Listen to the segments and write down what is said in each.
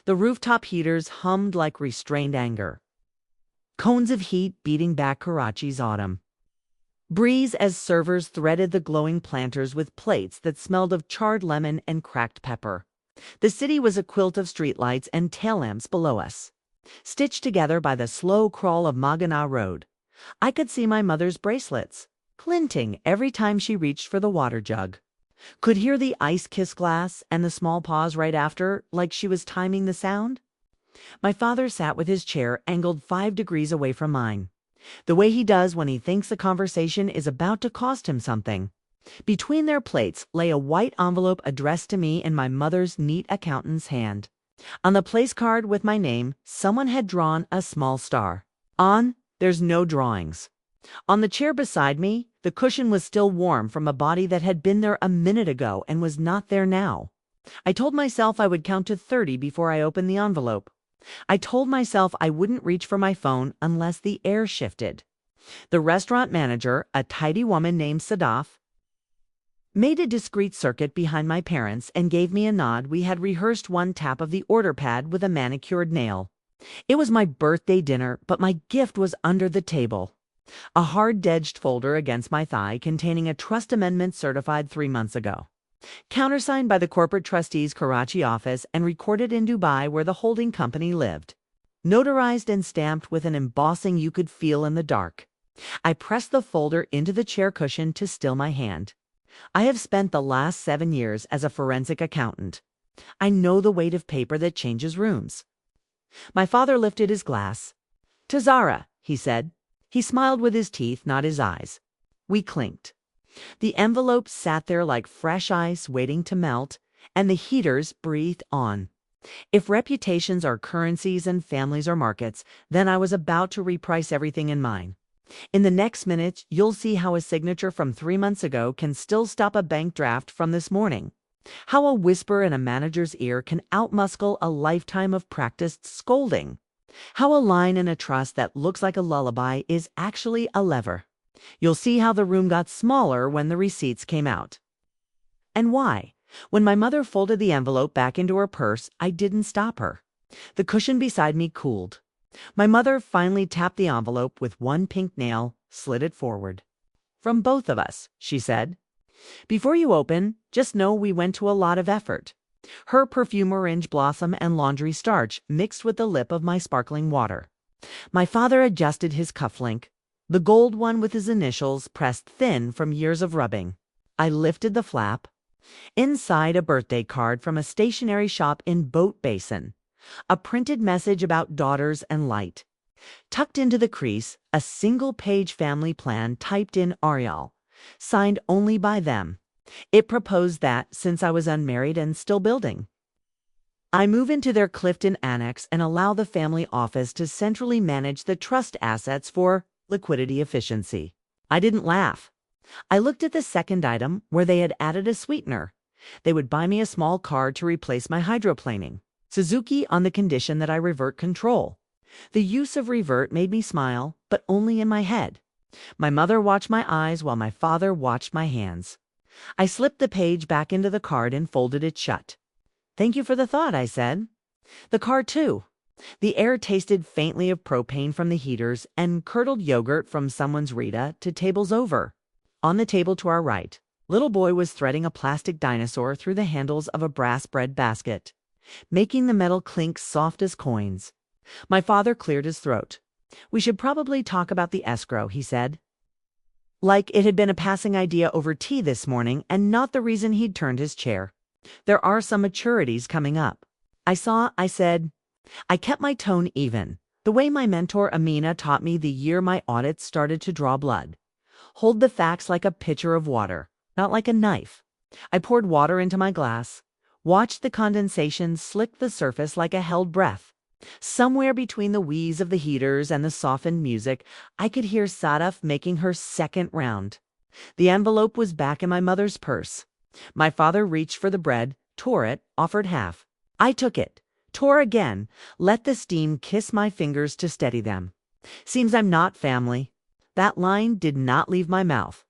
The rooftop heaters hummed like restrained anger. Cones of heat beating back Karachi's autumn. Breeze as servers threaded the glowing planters with plates that smelled of charred lemon and cracked pepper. The city was a quilt of streetlights and tail lamps below us, stitched together by the slow crawl of Maghana Road. I could see my mother's bracelets, glinting every time she reached for the water jug. Could hear the ice-kissed glass and the small pause right after, like she was timing the sound. My father sat with his chair angled 5 degrees away from mine, the way he does when he thinks the conversation is about to cost him something. Between their plates lay a white envelope addressed to me in my mother's neat accountant's hand. On the place card with my name, someone had drawn a small star. On, there's no drawings. On the chair beside me, the cushion was still warm from a body that had been there a minute ago and was not there now. I told myself I would count to 30 before I opened the envelope. I told myself I wouldn't reach for my phone unless the air shifted. The restaurant manager, a tidy woman named Sadaf, made a discreet circuit behind my parents and gave me a nod. We had rehearsed one tap of the order pad with a manicured nail. It was my birthday dinner, but my gift was under the table. A hard-edged folder against my thigh containing a trust amendment certified 3 months ago, countersigned by the corporate trustee's Karachi office and recorded in Dubai where the holding company lived, notarized and stamped with an embossing you could feel in the dark. I pressed the folder into the chair cushion to still my hand. I have spent the last 7 years as a forensic accountant. I know the weight of paper that changes rooms. My father lifted his glass. "To Zara," he said. He smiled with his teeth, not his eyes. We clinked. The envelope sat there like fresh ice waiting to melt, and the heaters breathed on. If reputations are currencies and families are markets, then I was about to reprice everything in mine. In the next minute, you'll see how a signature from 3 months ago can still stop a bank draft from this morning. How a whisper in a manager's ear can outmuscle a lifetime of practiced scolding. How a line in a trust that looks like a lullaby is actually a lever. You'll see how the room got smaller when the receipts came out. And why? When my mother folded the envelope back into her purse, I didn't stop her. The cushion beside me cooled. My mother finally tapped the envelope with one pink nail, slid it forward. "From both of us," she said. "Before you open, just know we went to a lot of effort." Her perfume orange blossom and laundry starch mixed with the lip of my sparkling water. My father adjusted his cufflink, the gold one with his initials pressed thin from years of rubbing. I lifted the flap. Inside, a birthday card from a stationery shop in Boat Basin. A printed message about daughters and light. Tucked into the crease, a single-page family plan typed in Arial, signed only by them. It proposed that, since I was unmarried and still building, I move into their Clifton Annex and allow the family office to centrally manage the trust assets for liquidity efficiency. I didn't laugh. I looked at the second item where they had added a sweetener. They would buy me a small car to replace my hydroplaning. Suzuki on the condition that I revert control. The use of revert made me smile, but only in my head. My mother watched my eyes while my father watched my hands. I slipped the page back into the card and folded it shut. "Thank you for the thought," I said. The card, too. The air tasted faintly of propane from the heaters and curdled yogurt from someone's Rita to tables over. On the table to our right, little boy was threading a plastic dinosaur through the handles of a brass bread basket, making the metal clink soft as coins. My father cleared his throat. "We should probably talk about the escrow," he said. Like it had been a passing idea over tea this morning and not the reason he'd turned his chair. "There are some maturities coming up." I said. I kept my tone even, the way my mentor Amina taught me the year my audits started to draw blood. Hold the facts like a pitcher of water, not like a knife. I poured water into my glass, watched the condensation slick the surface like a held breath. Somewhere between the wheeze of the heaters and the softened music, I could hear Sadaf making her second round. The envelope was back in my mother's purse. My father reached for the bread, tore it, offered half. I took it, tore again, let the steam kiss my fingers to steady them. Seems I'm not family. That line did not leave my mouth.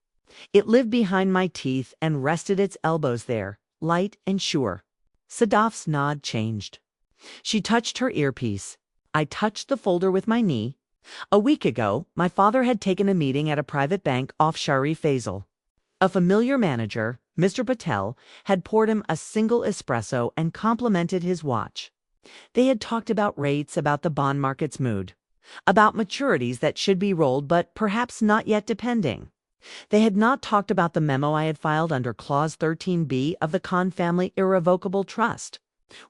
It lived behind my teeth and rested its elbows there, light and sure. Sadaf's nod changed. She touched her earpiece. I touched the folder with my knee. A week ago, my father had taken a meeting at a private bank off Sharif Faisal. A familiar manager, Mr. Patel, had poured him a single espresso and complimented his watch. They had talked about rates, about the bond market's mood, about maturities that should be rolled but perhaps not yet depending. They had not talked about the memo I had filed under Clause 13B of the Khan family irrevocable trust,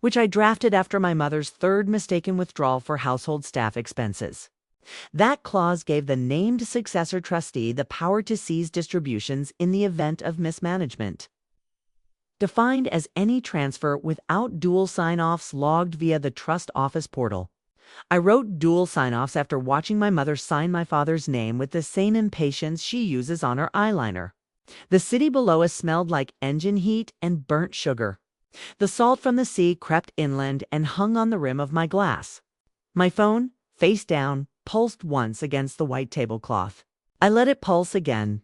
which I drafted after my mother's third mistaken withdrawal for household staff expenses. That clause gave the named successor trustee the power to seize distributions in the event of mismanagement. Defined as any transfer without dual sign-offs logged via the trust office portal. I wrote dual sign-offs after watching my mother sign my father's name with the same impatience she uses on her eyeliner. The city below us smelled like engine heat and burnt sugar. The salt from the sea crept inland and hung on the rim of my glass. My phone, face down, pulsed once against the white tablecloth. I let it pulse again.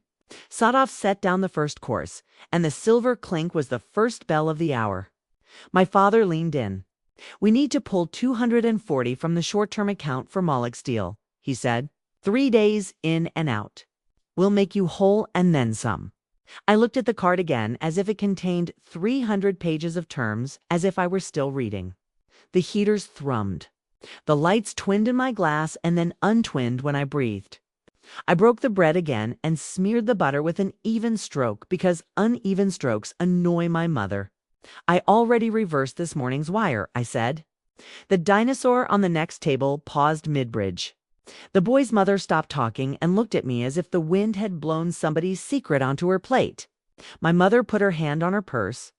Sadaf set down the first course, and the silver clink was the first bell of the hour. My father leaned in. "We need to pull 240 from the short-term account for Malik's deal," he said. 3 days in and out. "We'll make you whole and then some." I looked at the card again as if it contained 300 pages of terms, as if I were still reading. The heaters thrummed. The lights twinned in my glass and then untwinned when I breathed. I broke the bread again and smeared the butter with an even stroke because uneven strokes annoy my mother. "I already reversed this morning's wire," I said. The dinosaur on the next table paused mid-bridge. The boy's mother stopped talking and looked at me as if the wind had blown somebody's secret onto her plate. My mother put her hand on her purse.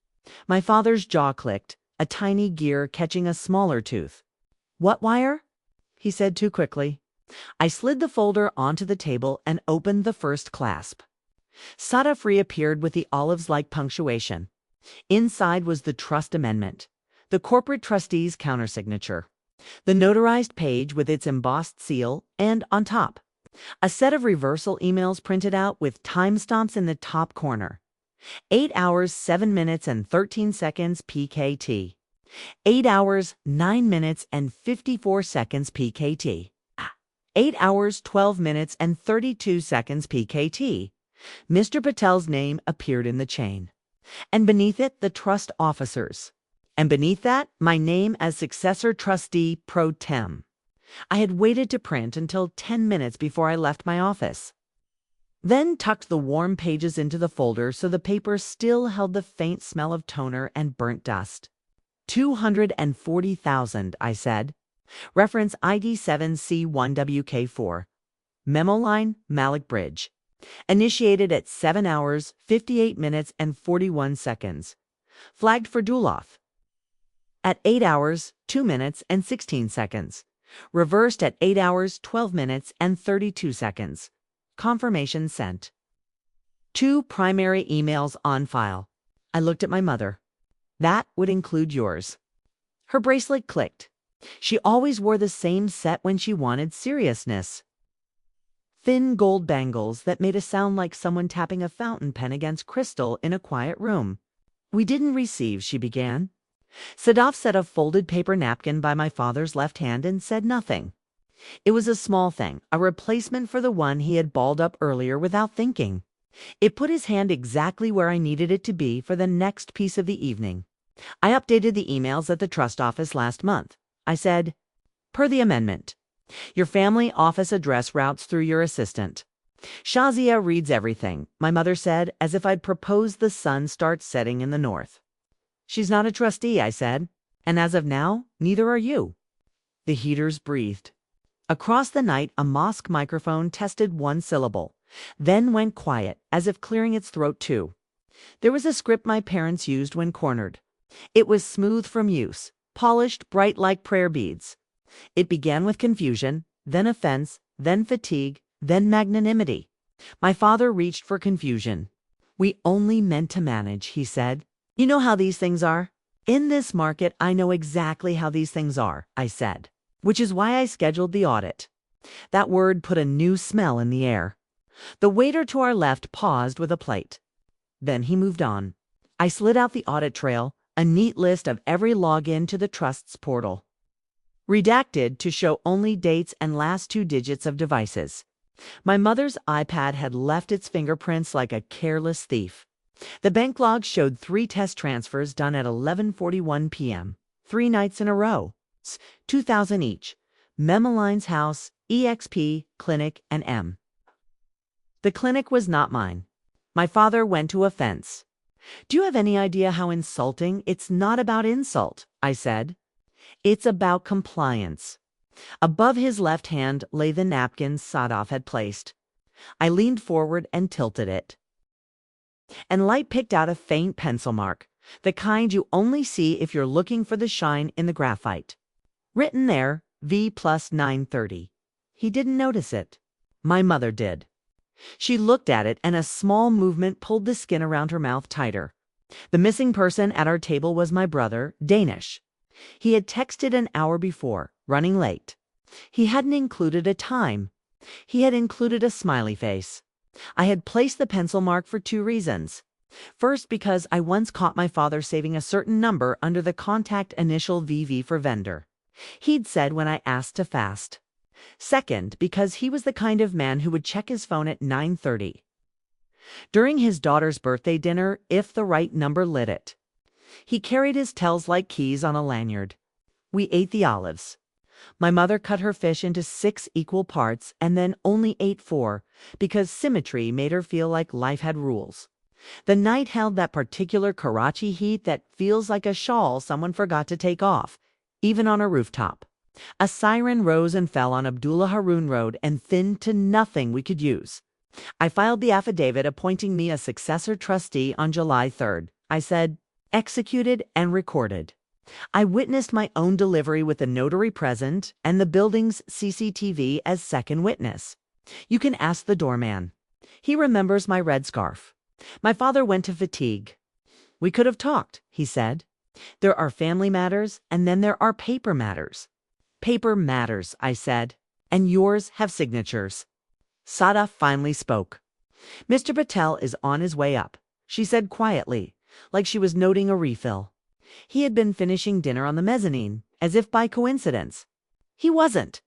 My father's jaw clicked, a tiny gear catching a smaller tooth. "What wire?" he said too quickly. I slid the folder onto the table and opened the first clasp. Sadaf reappeared with the olives-like punctuation. Inside was the trust amendment, the corporate trustee's countersignature, the notarized page with its embossed seal, and on top, a set of reversal emails printed out with timestamps in the top corner. 8 hours, 7 minutes, and 13 seconds PKT. 8 hours, 9 minutes, and 54 seconds PKT. 8 hours, 12 minutes, and 32 seconds PKT. Mr. Patel's name appeared in the chain. And beneath it, the trust officers. And beneath that, my name as successor trustee pro tem. I had waited to print until 10 minutes before I left my office. Then tucked the warm pages into the folder so the paper still held the faint smell of toner and burnt dust. 240,000, I said. Reference ID 7C1WK4. Memo line, Malik Bridge. Initiated at 7 hours, 58 minutes, and 41 seconds. Flagged for Dulof. At 8 hours, 2 minutes, and 16 seconds. Reversed at 8 hours, 12 minutes, and 32 seconds. Confirmation sent. 2 primary emails on file. I looked at my mother. "That would include yours." Her bracelet clicked. She always wore the same set when she wanted seriousness. Thin gold bangles that made a sound like someone tapping a fountain pen against crystal in a quiet room. "We didn't receive," she began. Sadaf set a folded paper napkin by my father's left hand and said nothing. It was a small thing, a replacement for the one he had balled up earlier without thinking. It put his hand exactly where I needed it to be for the next piece of the evening. I updated the emails at the trust office last month. I said, "Per the amendment, your family office address routes through your assistant. Shazia reads everything," my mother said, as if I'd proposed the sun starts setting in the north. "She's not a trustee," I said, "and as of now, neither are you." The heaters breathed. Across the night, a mosque microphone tested one syllable, then went quiet, as if clearing its throat too. There was a script my parents used when cornered. It was smooth from use, polished, bright like prayer beads. It began with confusion, then offense, then fatigue, then magnanimity. My father reached for confusion. "We only meant to manage," he said. "You know how these things are?" "In this market, I know exactly how these things are," I said, "which is why I scheduled the audit." That word put a new smell in the air. The waiter to our left paused with a plate. Then he moved on. I slid out the audit trail, a neat list of every login to the trust's portal. Redacted to show only dates and last 2 digits of devices. My mother's iPad had left its fingerprints like a careless thief. The bank log showed 3 test transfers done at 11:41 p.m., 3 nights in a row. 2,000 each. Memoline's house, EXP, clinic, and M. The clinic was not mine. My father went to a fence. Do you have any idea how insulting? It's not about insult, I said. It's about compliance. Above his left hand lay the napkin Sadaf had placed. I leaned forward and tilted it. And light picked out a faint pencil mark, the kind you only see if you're looking for the shine in the graphite. Written there, V plus 930. He didn't notice it. My mother did. She looked at it, and a small movement pulled the skin around her mouth tighter. The missing person at our table was my brother, Danish. He had texted an hour before, running late. He hadn't included a time. He had included a smiley face. I had placed the pencil mark for 2 reasons. First, because I once caught my father saving a certain number under the contact initial VV for vendor. He'd said when I asked to fast. Second, because he was the kind of man who would check his phone at 9:30. During his daughter's birthday dinner, if the right number lit it. He carried his tells like keys on a lanyard. We ate the olives. My mother cut her fish into 6 equal parts and then only ate 4, because symmetry made her feel like life had rules. The night held that particular Karachi heat that feels like a shawl someone forgot to take off, even on a rooftop. A siren rose and fell on Abdullah Haroon Road and thinned to nothing we could use. I filed the affidavit appointing me a successor trustee on July 3rd. I said, executed and recorded. I witnessed my own delivery with the notary present and the building's CCTV as second witness. You can ask the doorman. He remembers my red scarf. My father went to fatigue. We could have talked, he said. There are family matters, and then there are paper matters. Paper matters, I said, and yours have signatures. Sada finally spoke. Mr. Patel is on his way up, she said quietly, like she was noting a refill. He had been finishing dinner on the mezzanine, as if by coincidence. He wasn't.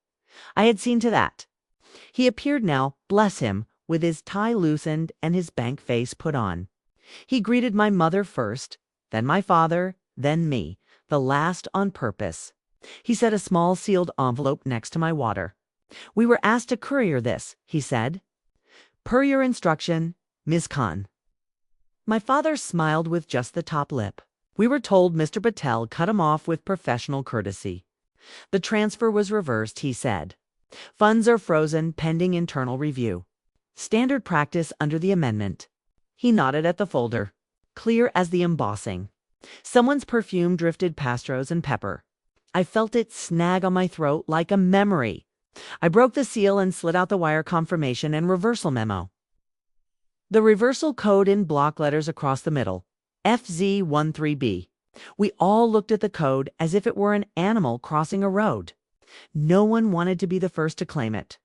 I had seen to that. He appeared now, bless him, with his tie loosened and his bank face put on. He greeted my mother first, then my father, then me, the last on purpose. He set a small sealed envelope next to my water. We were asked to courier this, he said. Per your instruction, Ms. Khan. My father smiled with just the top lip. We were told Mr. Patel cut him off with professional courtesy. The transfer was reversed, he said. Funds are frozen pending internal review. Standard practice under the amendment. He nodded at the folder, clear as the embossing. Someone's perfume drifted past rose and pepper. I felt it snag on my throat like a memory. I broke the seal and slid out the wire confirmation and reversal memo. The reversal code in block letters across the middle, FZ13B. We all looked at the code as if it were an animal crossing a road. No one wanted to be the first to claim it.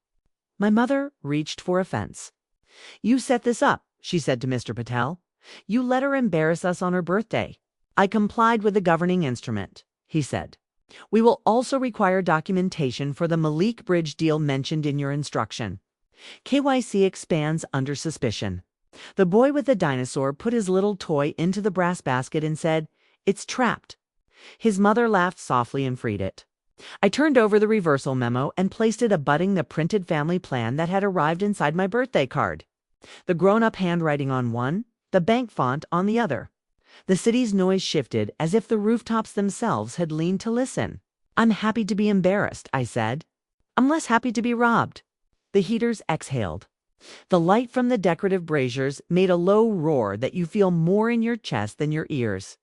My mother reached for a fence. You set this up, she said to Mr. Patel. You let her embarrass us on her birthday. I complied with the governing instrument, he said. We will also require documentation for the Malik Bridge deal mentioned in your instruction. KYC expands under suspicion. The boy with the dinosaur put his little toy into the brass basket and said, It's trapped. His mother laughed softly and freed it. I turned over the reversal memo and placed it abutting the printed family plan that had arrived inside my birthday card. The grown-up handwriting on one, the bank font on the other. The city's noise shifted as if the rooftops themselves had leaned to listen. I'm happy to be embarrassed, I said. I'm less happy to be robbed. The heaters exhaled. The light from the decorative braziers made a low roar that you feel more in your chest than your ears.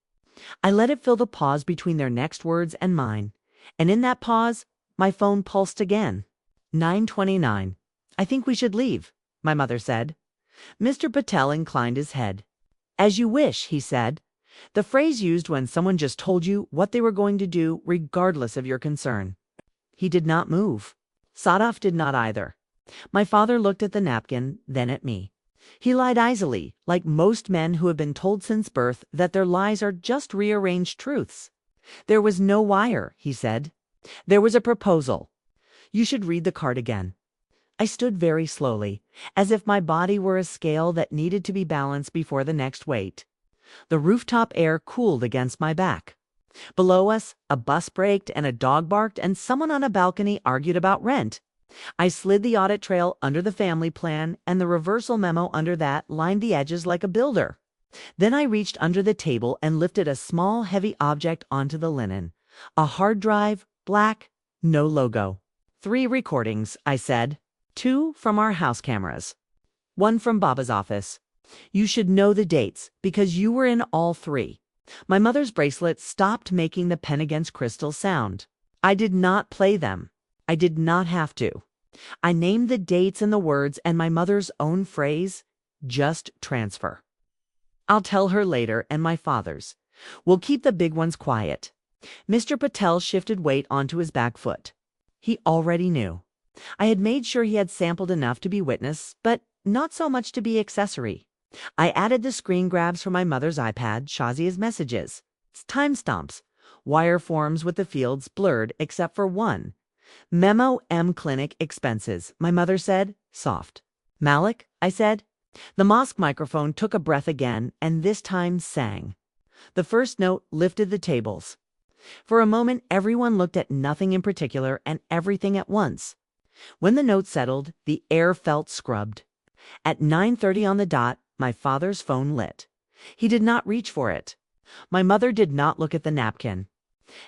I let it fill the pause between their next words and mine. And in that pause, my phone pulsed again. 9:29. I think we should leave, my mother said. Mr. Patel inclined his head. As you wish, he said. The phrase used when someone just told you what they were going to do regardless of your concern. He did not move. Sadaf did not either. My father looked at the napkin, then at me. He lied easily, like most men who have been told since birth that their lies are just rearranged truths. There was no wire, he said. There was a proposal. You should read the card again. I stood very slowly, as if my body were a scale that needed to be balanced before the next weight. The rooftop air cooled against my back. Below us, a bus braked and a dog barked and someone on a balcony argued about rent. I slid the audit trail under the family plan, and the reversal memo under that lined the edges like a builder. Then I reached under the table and lifted a small, heavy object onto the linen. A hard drive, black, no logo. 3 recordings, I said. 2 from our house cameras. 1 from Baba's office. You should know the dates, because you were in all 3. My mother's bracelet stopped making the pen against crystal sound. I did not play them. I did not have to. I named the dates and the words and my mother's own phrase, just transfer. I'll tell her later, and my father's. We'll keep the big ones quiet. Mr. Patel shifted weight onto his back foot. He already knew. I had made sure he had sampled enough to be witness, but not so much to be accessory. I added the screen grabs from my mother's iPad, Shazia's messages, timestamps, wire forms with the fields blurred except for one. Memo M clinic expenses, my mother said, soft. Malik, I said. The mosque microphone took a breath again and this time sang. The first note lifted the tables. For a moment, everyone looked at nothing in particular and everything at once. When the note settled, the air felt scrubbed. At 9:30 on the dot, my father's phone lit. He did not reach for it. My mother did not look at the napkin.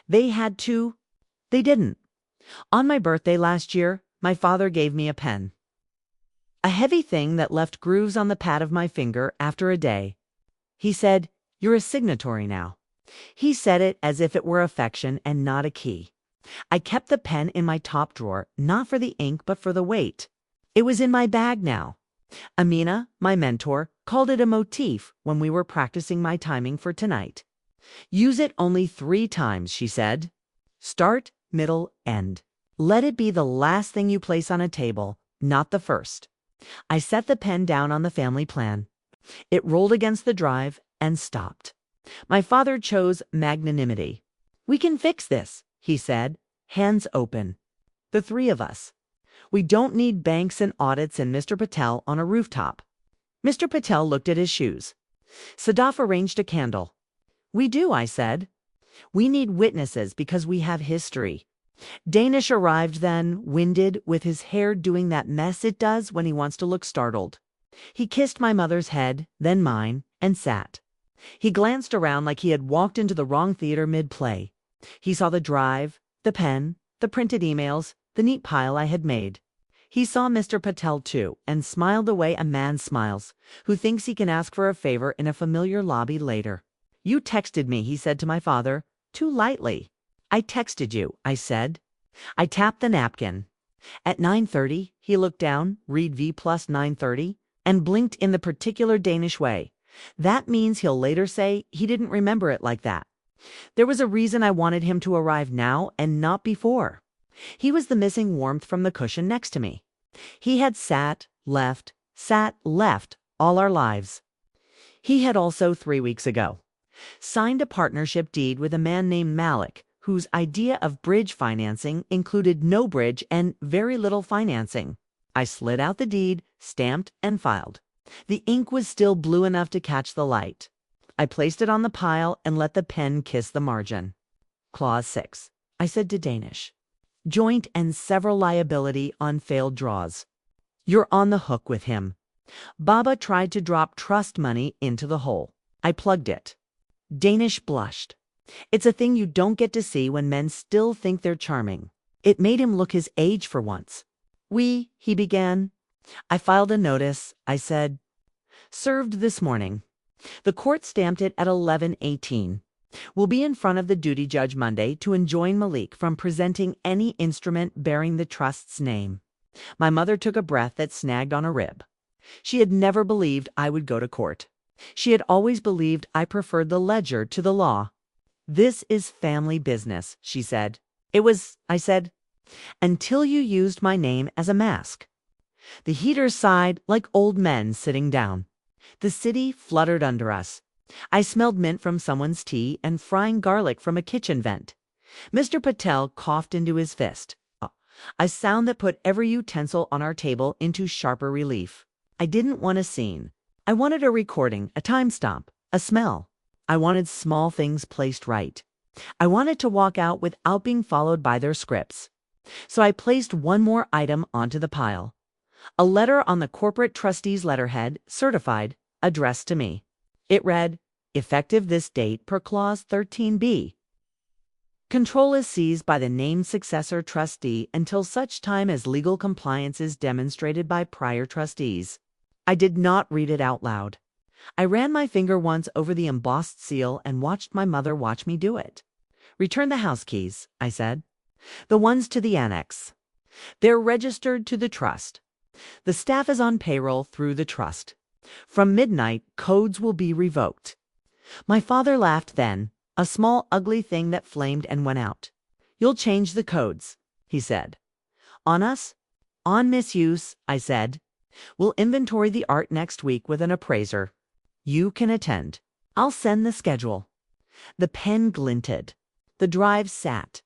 They had to. They didn't. On my birthday last year, my father gave me a pen. A heavy thing that left grooves on the pad of my finger after a day. He said, "You're a signatory now." He said it as if it were affection and not a key. I kept the pen in my top drawer, not for the ink but for the weight. It was in my bag now. Amina, my mentor, called it a motif when we were practicing my timing for tonight. Use it only 3 times, she said. Start, middle, end. Let it be the last thing you place on a table, not the first. I set the pen down on the family plan. It rolled against the drive and stopped. My father chose magnanimity. We can fix this, he said, hands open. The 3 of us. We don't need banks and audits and Mr. Patel on a rooftop. Mr. Patel looked at his shoes. Sadaf arranged a candle. We do, I said. We need witnesses because we have history. Danish arrived then, winded, with his hair doing that mess it does when he wants to look startled. He kissed my mother's head, then mine, and sat. He glanced around like he had walked into the wrong theater mid-play. He saw the drive, the pen, the printed emails, the neat pile I had made. He saw Mr. Patel too, and smiled the way a man smiles, who thinks he can ask for a favor in a familiar lobby later. You texted me, he said to my father, too lightly. I texted you, I said. I tapped the napkin. At 9:30, he looked down, read V plus 9:30, and blinked in the particular Danish way. That means he'll later say he didn't remember it like that. There was a reason I wanted him to arrive now and not before. He was the missing warmth from the cushion next to me. He had sat, left, all our lives. He had also 3 weeks ago signed a partnership deed with a man named Malik, whose idea of bridge financing included no bridge and very little financing. I slid out the deed, stamped, and filed. The ink was still blue enough to catch the light. I placed it on the pile and let the pen kiss the margin. Clause 6. I said to Danish. Joint and several liability on failed draws. You're on the hook with him. Baba tried to drop trust money into the hole. I plugged it. Danish blushed. It's a thing you don't get to see when men still think they're charming. It made him look his age for once. He began. I filed a notice, I said. Served this morning. The court stamped it at 11:18. We'll be in front of the duty judge Monday to enjoin Malik from presenting any instrument bearing the trust's name. My mother took a breath that snagged on a rib. She had never believed I would go to court. She had always believed I preferred the ledger to the law. This is family business, she said. It was, I said, until you used my name as a mask. The heaters sighed like old men sitting down. The city fluttered under us. I smelled mint from someone's tea and frying garlic from a kitchen vent. Mr. Patel coughed into his fist, a sound that put every utensil on our table into sharper relief. I didn't want a scene. I wanted a recording, a timestamp, a smell. I wanted small things placed right. I wanted to walk out without being followed by their scripts. So I placed one more item onto the pile. A letter on the corporate trustee's letterhead, certified, addressed to me. It read, "Effective this date per clause 13B. Control is seized by the named successor trustee until such time as legal compliance is demonstrated by prior trustees." I did not read it out loud. I ran my finger once over the embossed seal and watched my mother watch me do it. "Return the house keys," I said. "The ones to the annex. They're registered to the trust. The staff is on payroll through the trust. From midnight, codes will be revoked." My father laughed then, a small ugly thing that flamed and went out. "You'll change the codes," he said. "On us?" "On misuse," I said. "We'll inventory the art next week with an appraiser. You can attend. I'll send the schedule." The pen glinted. The drive sat.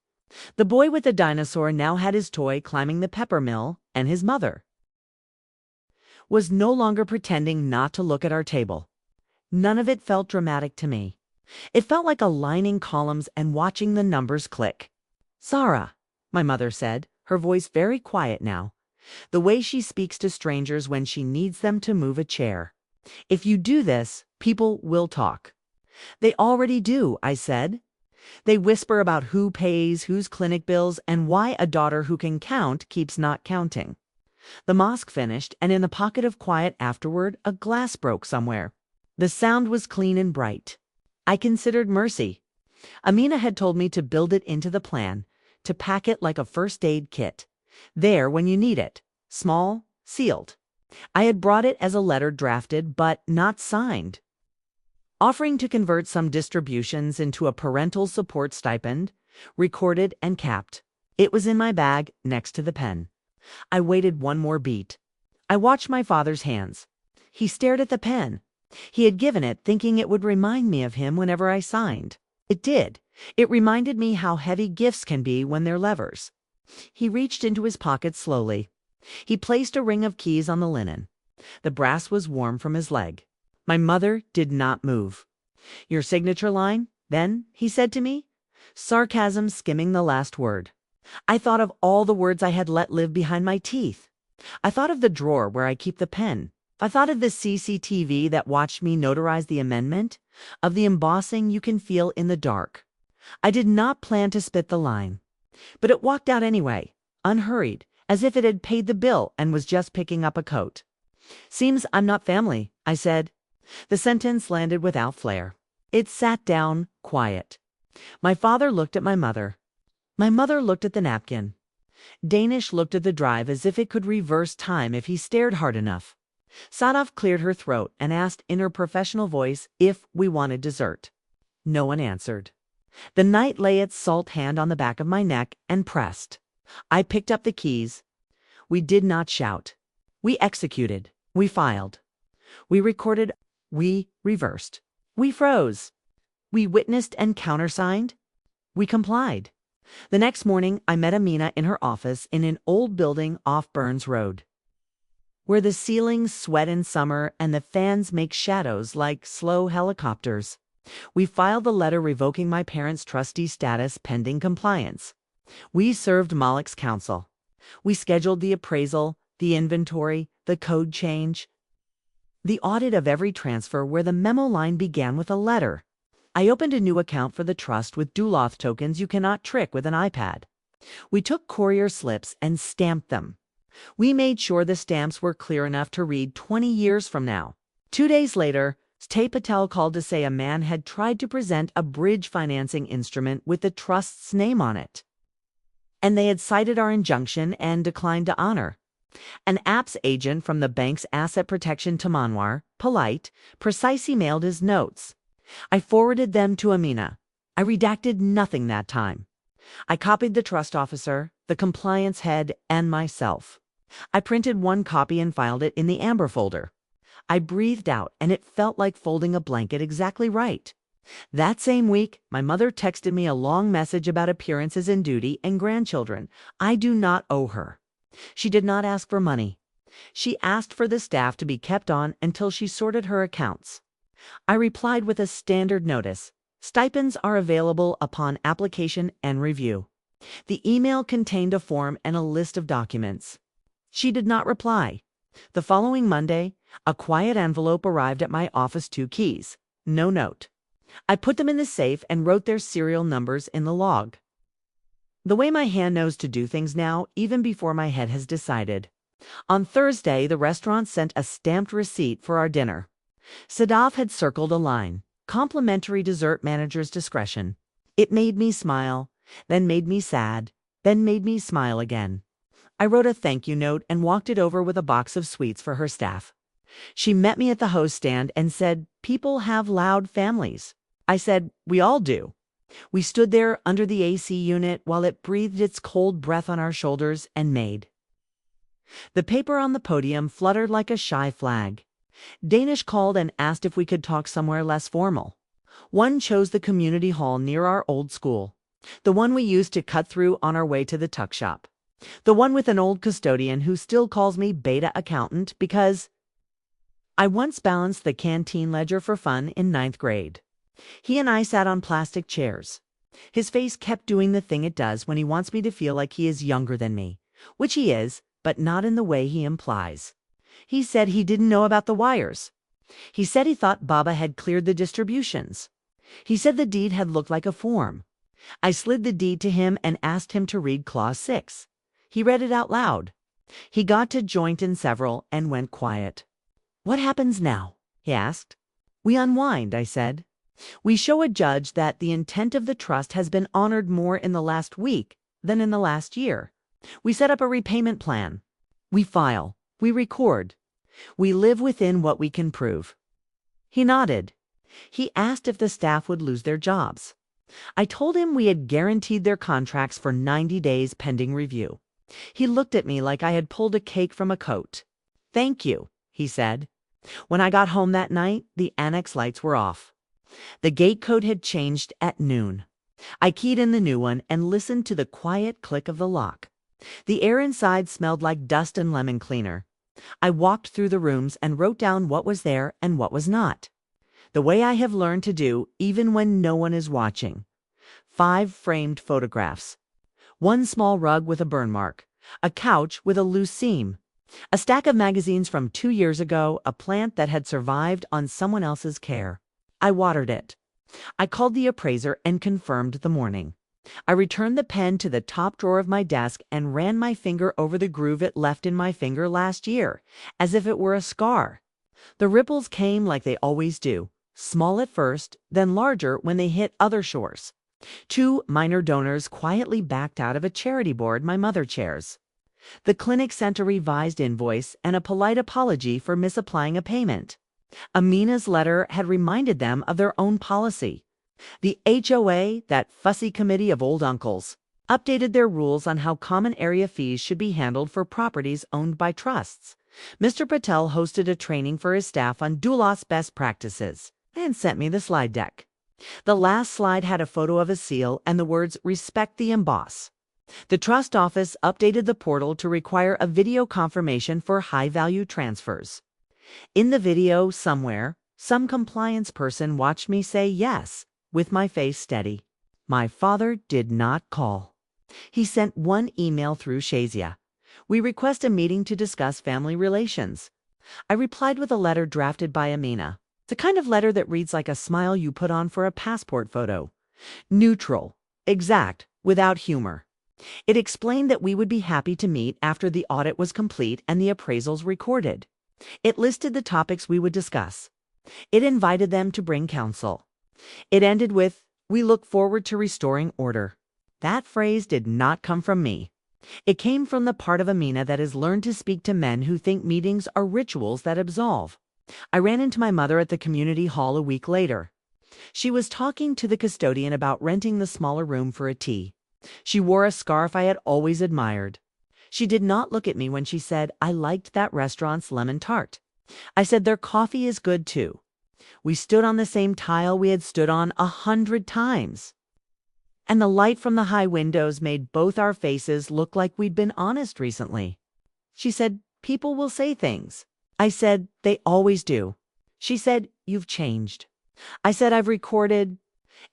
The boy with the dinosaur now had his toy climbing the pepper mill, and his mother was no longer pretending not to look at our table. None of it felt dramatic to me. It felt like aligning columns and watching the numbers click. "Sarah," my mother said, her voice very quiet now, the way she speaks to strangers when she needs them to move a chair. "If you do this, people will talk." "They already do," I said. "They whisper about who pays whose clinic bills and why a daughter who can count keeps not counting." The mosque finished, and in the pocket of quiet afterward, a glass broke somewhere. The sound was clean and bright. I considered mercy. Amina had told me to build it into the plan, to pack it like a first aid kit. There when you need it. Small, sealed. I had brought it as a letter drafted but not signed, offering to convert some distributions into a parental support stipend, recorded and capped. It was in my bag next to the pen. I waited one more beat. I watched my father's hands. He stared at the pen. He had given it thinking it would remind me of him whenever I signed. It did. It reminded me how heavy gifts can be when they're levers. He reached into his pocket slowly. He placed a ring of keys on the linen. The brass was warm from his leg. My mother did not move. "Your signature line, then?" he said to me, sarcasm skimming the last word. I thought of all the words I had let live behind my teeth. I thought of the drawer where I keep the pen. I thought of the CCTV that watched me notarize the amendment, of the embossing you can feel in the dark. I did not plan to spit the line, but it walked out anyway, unhurried, as if it had paid the bill and was just picking up a coat. "Seems I'm not family," I said. The sentence landed without flair. It sat down, quiet. My father looked at my mother. My mother looked at the napkin. Danish looked at the drive as if it could reverse time if he stared hard enough. Sadaf cleared her throat and asked in her professional voice if we wanted dessert. No one answered. The night lay its salt hand on the back of my neck and pressed. I picked up the keys. We did not shout. We executed. We filed. We recorded. We reversed. We froze. We witnessed and countersigned. We complied. The next morning, I met Amina in her office in an old building off Burns Road, where the ceilings sweat in summer and the fans make shadows like slow helicopters. We filed the letter revoking my parents' trustee status pending compliance. We served Malik's counsel. We scheduled the appraisal, the inventory, the code change, the audit of every transfer where the memo line began with a letter. I opened a new account for the trust with Duloth tokens you cannot trick with an iPad. We took courier slips and stamped them. We made sure the stamps were clear enough to read 20 years from now. 2 days later, Tay Patel called to say a man had tried to present a bridge financing instrument with the trust's name on it, and they had cited our injunction and declined to honor. An apps agent from the bank's asset protection to Manwar, polite, precisely mailed his notes. I forwarded them to Amina. I redacted nothing that time. I copied the trust officer, the compliance head, and myself. I printed one copy and filed it in the amber folder. I breathed out, and it felt like folding a blanket exactly right. That same week, my mother texted me a long message about appearances and duty and grandchildren. I do not owe her. She did not ask for money. She asked for the staff to be kept on until she sorted her accounts. I replied with a standard notice. Stipends are available upon application and review. The email contained a form and a list of documents. She did not reply. The following Monday, a quiet envelope arrived at my office, 2 keys. No note. I put them in the safe and wrote their serial numbers in the log. The way my hand knows to do things now, even before my head has decided. On Thursday, the restaurant sent a stamped receipt for our dinner. Sadaf had circled a line, complimentary dessert, manager's discretion. It made me smile, then made me sad, then made me smile again. I wrote a thank you note and walked it over with a box of sweets for her staff. She met me at the host stand and said, "People have loud families." I said, "We all do." We stood there under the AC unit while it breathed its cold breath on our shoulders and made. The paper on the podium fluttered like a shy flag. Danish called and asked if we could talk somewhere less formal. One chose the community hall near our old school, the one we used to cut through on our way to the tuck shop, the one with an old custodian who still calls me beta accountant because I once balanced the canteen ledger for fun in 9th grade. He and I sat on plastic chairs. His face kept doing the thing it does when he wants me to feel like he is younger than me, which he is, but not in the way he implies. He said he didn't know about the wires. He said he thought Baba had cleared the distributions. He said the deed had looked like a form. I slid the deed to him and asked him to read Clause 6. He read it out loud. He got to joint and several and went quiet. "What happens now?" he asked. "We unwind," I said. "We show a judge that the intent of the trust has been honored more in the last week than in the last year. We set up a repayment plan. We file. We record. We live within what we can prove." He nodded. He asked if the staff would lose their jobs. I told him we had guaranteed their contracts for 90 days pending review. He looked at me like I had pulled a cake from a coat. "Thank you," he said. When I got home that night, the annex lights were off. The gate code had changed at noon. I keyed in the new one and listened to the quiet click of the lock. The air inside smelled like dust and lemon cleaner. I walked through the rooms and wrote down what was there and what was not. The way I have learned to do, even when no one is watching. 5 framed photographs. 1 small rug with a burn mark. A couch with a loose seam. A stack of magazines from 2 years ago, a plant that had survived on someone else's care. I watered it. I called the appraiser and confirmed the morning. I returned the pen to the top drawer of my desk and ran my finger over the groove it left in my finger last year, as if it were a scar. The ripples came like they always do, small at first, then larger when they hit other shores. 2 minor donors quietly backed out of a charity board my mother chairs. The clinic sent a revised invoice and a polite apology for misapplying a payment. Amina's letter had reminded them of their own policy. The HOA, that fussy committee of old uncles, updated their rules on how common area fees should be handled for properties owned by trusts. Mr. Patel hosted a training for his staff on doulos best practices and sent me the slide deck. The last slide had a photo of a seal and the words "Respect the emboss." The trust office updated the portal to require a video confirmation for high-value transfers. In the video somewhere, some compliance person watched me say yes, with my face steady. My father did not call. He sent one email through Shazia. "We request a meeting to discuss family relations." I replied with a letter drafted by Amina. The kind of letter that reads like a smile you put on for a passport photo. Neutral, exact, without humor. It explained that we would be happy to meet after the audit was complete and the appraisals recorded. It listed the topics we would discuss. It invited them to bring counsel. It ended with, "We look forward to restoring order." That phrase did not come from me. It came from the part of Amina that has learned to speak to men who think meetings are rituals that absolve. I ran into my mother at the community hall a week later. She was talking to the custodian about renting the smaller room for a tea. She wore a scarf I had always admired. She did not look at me when she said I liked that restaurant's lemon tart. I said their coffee is good too. We stood on the same tile we had stood on 100 times. And the light from the high windows made both our faces look like we'd been honest recently. She said, people will say things. I said, they always do. She said, you've changed. I said, I've recorded.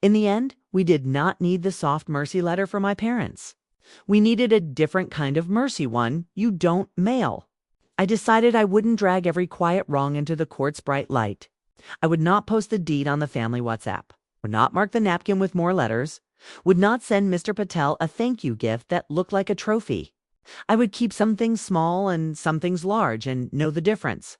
In the end, we did not need the soft mercy letter for my parents. We needed a different kind of mercy one you don't mail. I decided I wouldn't drag every quiet wrong into the court's bright light. I would not post the deed on the family WhatsApp, would not mark the napkin with more letters, would not send Mr. Patel a thank you gift that looked like a trophy. I would keep some things small and some things large and know the difference.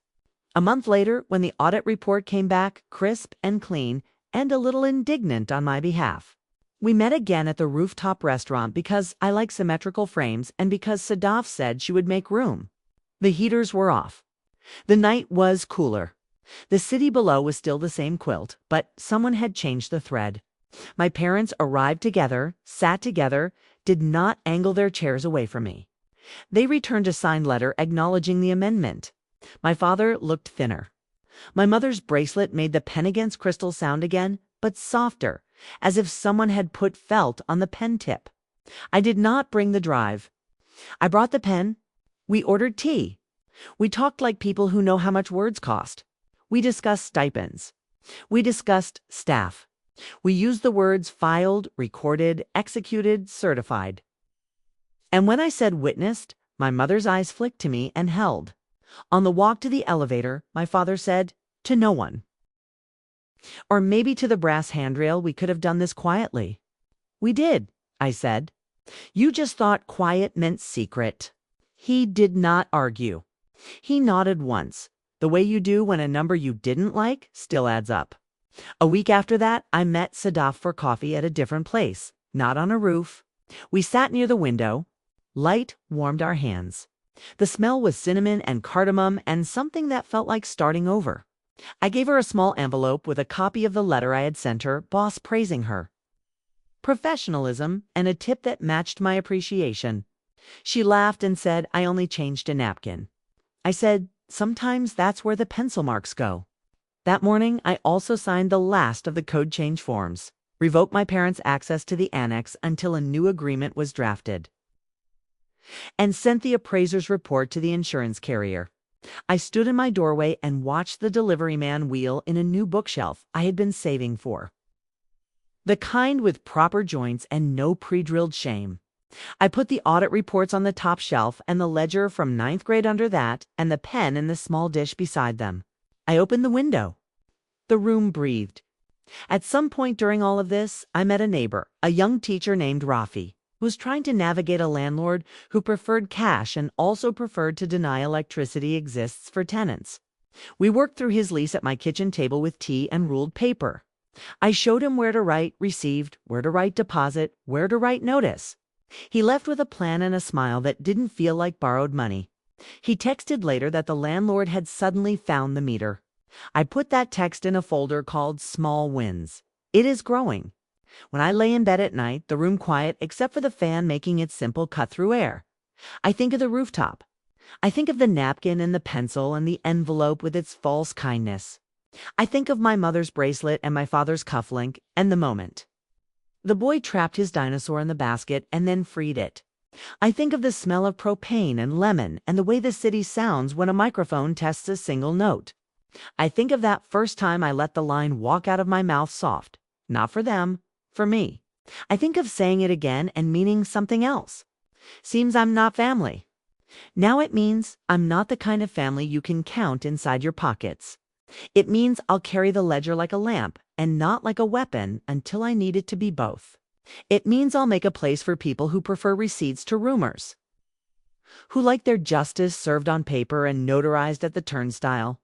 A month later, when the audit report came back crisp and clean and a little indignant on my behalf, we met again at the rooftop restaurant because I like symmetrical frames and because Sadaf said she would make room. The heaters were off. The night was cooler. The city below was still the same quilt, but someone had changed the thread. My parents arrived together, sat together, did not angle their chairs away from me. They returned a signed letter acknowledging the amendment. My father looked thinner. My mother's bracelet made the pen against crystal sound again, but softer, as if someone had put felt on the pen tip. I did not bring the drive. I brought the pen. We ordered tea. We talked like people who know how much words cost. We discussed stipends. We discussed staff. We used the words filed, recorded, executed, certified. And when I said witnessed, my mother's eyes flicked to me and held. On the walk to the elevator, my father said, to no one. Or maybe to the brass handrail we could have done this quietly. We did, I said. You just thought quiet meant secret. He did not argue. He nodded once, the way you do when a number you didn't like still adds up. A week after that, I met Sadaf for coffee at a different place, not on a roof. We sat near the window. Light warmed our hands. The smell was cinnamon and cardamom and something that felt like starting over. I gave her a small envelope with a copy of the letter I had sent her, boss praising her. Professionalism and a tip that matched my appreciation. She laughed and said I only changed a napkin. I said, sometimes that's where the pencil marks go. That morning, I also signed the last of the code change forms, revoked my parents' access to the annex until a new agreement was drafted, and sent the appraiser's report to the insurance carrier. I stood in my doorway and watched the delivery man wheel in a new bookshelf I had been saving for. The kind with proper joints and no pre-drilled shame. I put the audit reports on the top shelf and the ledger from 9th grade under that and the pen in the small dish beside them. I opened the window. The room breathed. At some point during all of this, I met a neighbor, a young teacher named Rafi, who was trying to navigate a landlord who preferred cash and also preferred to deny electricity exists for tenants. We worked through his lease at my kitchen table with tea and ruled paper. I showed him where to write received, where to write deposit, where to write notice. He left with a plan and a smile that didn't feel like borrowed money. He texted later that the landlord had suddenly found the meter. I put that text in a folder called Small Wins. It is growing. When I lay in bed at night, the room quiet except for the fan making its simple cut-through air, I think of the rooftop. I think of the napkin and the pencil and the envelope with its false kindness. I think of my mother's bracelet and my father's cufflink and the moment. The boy trapped his dinosaur in the basket and then freed it. I think of the smell of propane and lemon and the way the city sounds when a microphone tests a single note. I think of that first time I let the line walk out of my mouth soft. Not for them, for me. I think of saying it again and meaning something else. Seems I'm not family. Now it means I'm not the kind of family you can count inside your pockets. It means I'll carry the ledger like a lamp and not like a weapon until I need it to be both. It means I'll make a place for people who prefer receipts to rumors, who like their justice served on paper and notarized at the turnstile.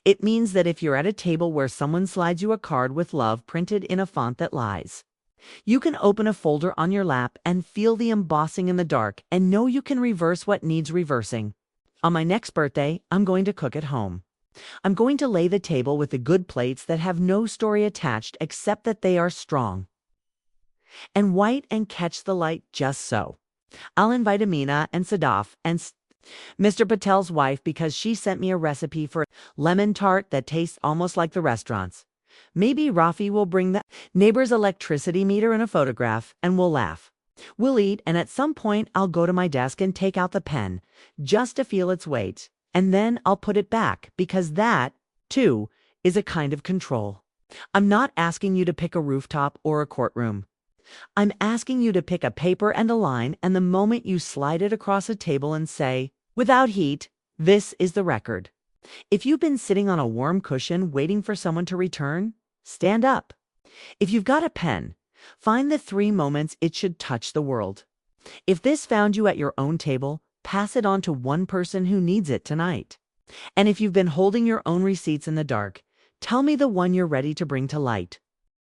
It means that if you're at a table where someone slides you a card with love printed in a font that lies, you can open a folder on your lap and feel the embossing in the dark and know you can reverse what needs reversing. On my next birthday, I'm going to cook at home. I'm going to lay the table with the good plates that have no story attached except that they are strong and white and catch the light just so. I'll invite Amina and Sadaf and Mr. Patel's wife because she sent me a recipe for lemon tart that tastes almost like the restaurants. Maybe Rafi will bring the neighbor's electricity meter and a photograph, and we'll laugh. We'll eat, and at some point I'll go to my desk and take out the pen, just to feel its weight. And then I'll put it back, because that, too, is a kind of control. I'm not asking you to pick a rooftop or a courtroom. I'm asking you to pick a paper and a line, and the moment you slide it across a table and say, without heat, this is the record. If you've been sitting on a warm cushion waiting for someone to return, stand up. If you've got a pen, find the 3 moments it should touch the world. If this found you at your own table, pass it on to one person who needs it tonight. And if you've been holding your own receipts in the dark, tell me the one you're ready to bring to light.